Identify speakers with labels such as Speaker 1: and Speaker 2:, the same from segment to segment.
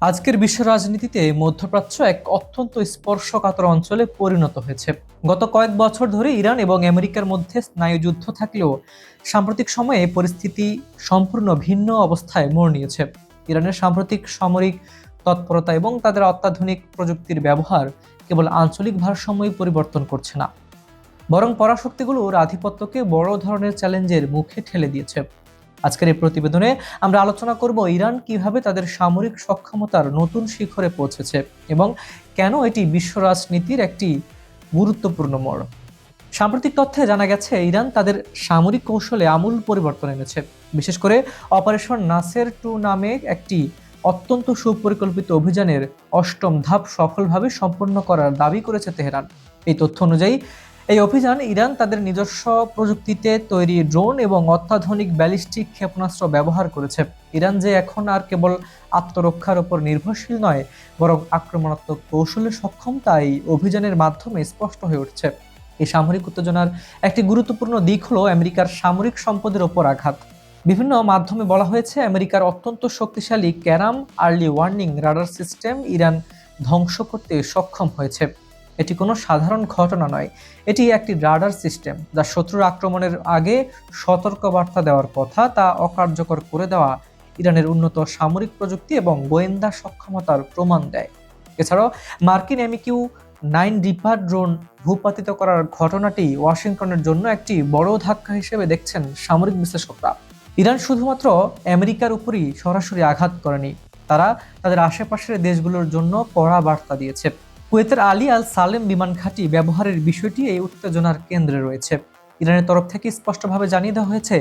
Speaker 1: আজকের বিশ্ব রাজনীতিতে মধ্যপ্রাচ্য এক অত্যন্ত স্পর্শকাতর অঞ্চলে পরিণত হয়েছে। গত কয়েক বছর ধরে ইরান এবং আমেরিকার মধ্যে স্নায়ুযুদ্ধ থাকলেও সাম্প্রতিক সময়ে পরিস্থিতি সম্পূর্ণ ভিন্ন অবস্থায় মোড় নিয়েছে। ইরানের সাম্প্রতিক সামরিক তৎপরতা এবং তাদের অত্যাধুনিক প্রযুক্তির ব্যবহার কেবল আঞ্চলিক ভারসাম্যই পরিবর্তন করছে না, বরং পরাশক্তিগুলোর আধিপত্যকে বড় ধরনের চ্যালেঞ্জের মুখে ঠেলে দিয়েছে। আজকের এই প্রতিবেদনে আমরা আলোচনা করব ইরান কিভাবে তাদের সামরিক সক্ষমতার নতুন শিখরে পৌঁছেছে এবং কেন এটি বিশ্ব রাজনীতির একটি গুরুত্বপূর্ণ মোড়। সাম্প্রতিক তথ্যে জানা গেছে ইরান তাদের সামরিক কৌশলে আমূল পরিবর্তন এনেছে। বিশেষ করে অপারেশন নাসের 2 নামে একটি অত্যন্ত সুপরিকল্পিত অভিযানের অষ্টম ধাপ সফলভাবে সম্পন্ন করার দাবি করেছে তেহরান। এই তথ্য অনুযায়ী এই অভিযান ইরান তাদের নিজস্ব প্রযুক্তিতে তৈরি ড্রোন এবং অত্যাধুনিক ব্যালিস্টিক ক্ষেপণাস্ত্র ব্যবহার করেছে। ইরান যে এখন আর কেবল আত্মরক্ষার উপর নির্ভরশীল নয়, বরং আক্রমণাত্মক কৌশলে সক্ষম, তা এই অভিযানের মাধ্যমে স্পষ্ট হয়ে উঠছে। এই সামরিক উত্তেজনার একটি গুরুত্বপূর্ণ দিক হলো আমেরিকার সামরিক সম্পদের ওপর আঘাত। বিভিন্ন মাধ্যমে বলা হয়েছে আমেরিকার অত্যন্ত শক্তিশালী carrom early warning radar system Iran ধ্বংস করতে সক্ষম হয়েছে। এটি কোনো সাধারণ ঘটনা নয়, এটি একটি রাডার সিস্টেম যা শত্রুর আক্রমণের আগে সতর্কবার্তা দেওয়ার কথা তা অকার্যকর করে দেওয়া ইরানের উন্নত সামরিক প্রযুক্তি এবং গোয়েন্দা সক্ষমতার প্রমাণ দেয়। এছাড়াও মার্কিন MQ-9 রিপার ড্রোন ভূপাতিত করার ঘটনাটি ওয়াশিংটনের জন্য একটি বড় ধাক্কা হিসেবে দেখছেন সামরিক বিশ্লেষকরা। ইরান শুধুমাত্র আমেরিকার উপরই সরাসরি আঘাত করেনি, তারা তাদের আশেপাশের দেশগুলোর জন্য কড়া বার্তা দিয়েছে। কুয়েতের আলী আল সালেম বিমান ঘাঁটি ব্যবহারের বিষয়টি এই উত্তেজনার কেন্দ্রে রয়েছে। ইরানের তরফ থেকে স্পষ্টভাবে জানিয়ে দেওয়া হয়েছে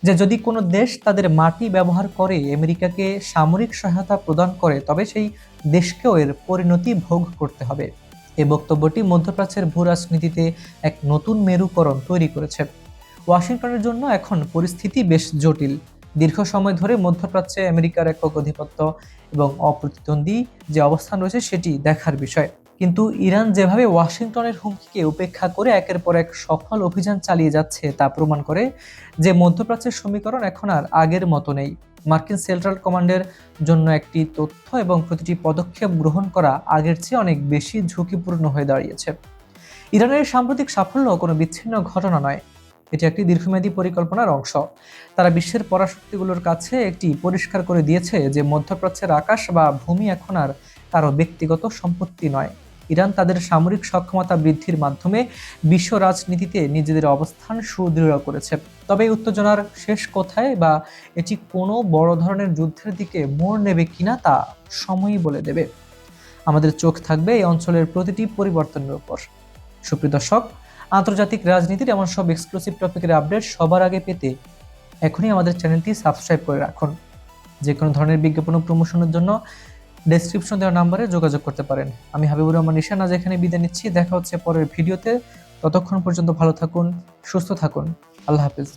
Speaker 1: যে যদি কোনো দেশ তাদের মাটি ব্যবহার করে আমেরিকাকে সামরিক সহায়তা প্রদান করে, তবে সেই দেশকেও এর পরিণতি ভোগ করতে হবে। এই বক্তব্যটি মধ্যপ্রাচ্যের ভূ রাজনীতিতে এক নতুন মেরুকরণ তৈরি করেছে। ওয়াশিংটনের জন্য এখন পরিস্থিতি বেশ জটিল। দীর্ঘ সময় ধরে মধ্যপ্রাচ্যে আমেরিকার একক আধিপত্য এবং অপ্রতিদ্বন্দ্বী যে অবস্থান রয়েছে সেটি দেখার বিষয়। কিন্তু ইরান যেভাবে ওয়াশিংটনের হুমকিকে উপেক্ষা করে একের পর এক সফল অভিযান চালিয়ে যাচ্ছে তা প্রমাণ করে যে মধ্যপ্রাচ্যের সমীকরণ এখন আর আগের মতো নেই। মার্কিন সেন্ট্রাল কমান্ডের জন্য একটি তথ্য এবং প্রতিটি পদক্ষেপ গ্রহণ করা আগের চেয়ে অনেক বেশি ঝুঁকিপূর্ণ হয়ে দাঁড়িয়েছে। ইরানের সাম্প্রতিক সাফল্য কোনো বিচ্ছিন্ন ঘটনা নয়, এটি একটি দীর্ঘমেয়াদী পরিকল্পনার অংশ। তারা বিশ্বের পরাশক্তিগুলোর কাছে একটি পরিষ্কার করে দিয়েছে যে মধ্যপ্রাচ্যের আকাশ বা ভূমি এখন আর কারো ব্যক্তিগত সম্পত্তি নয়। ইরান তাদের সামরিক সক্ষমতা বৃদ্ধির মাধ্যমে বিশ্ব রাজনীতিতে নিজেদের অবস্থান সুদৃঢ় করেছে। তবে এই উত্তেজনার শেষ কোথায় বা এটি কোনো বড় ধরনের যুদ্ধের দিকে মোড় নেবে কিনা তা সময়ই বলে দেবে। আমাদের চোখ থাকবে এই অঞ্চলের প্রতিটি পরিবর্তনের উপর। সুপ্রিয় দর্শক, আন্তর্জাতিক রাজনীতির এমন সব এক্সক্লুসিভ টপিকের আপডেট সবার আগে পেতে এখনই আমাদের চ্যানেলটি সাবস্ক্রাইব করে রাখুন। যে কোনো ধরনের বিজ্ঞাপন ও প্রমোশনের জন্য ডেসক্রিপশন দেওয়া নাম্বারে যোগাযোগ করতে পারেন। আমি হাবিবুর রহমান নিশান আজ এখানে বিদায় নিচ্ছি। দেখা হচ্ছে পরের ভিডিওতে। ততক্ষণ পর্যন্ত ভালো থাকুন, সুস্থ থাকুন। আল্লাহ হাফেজ।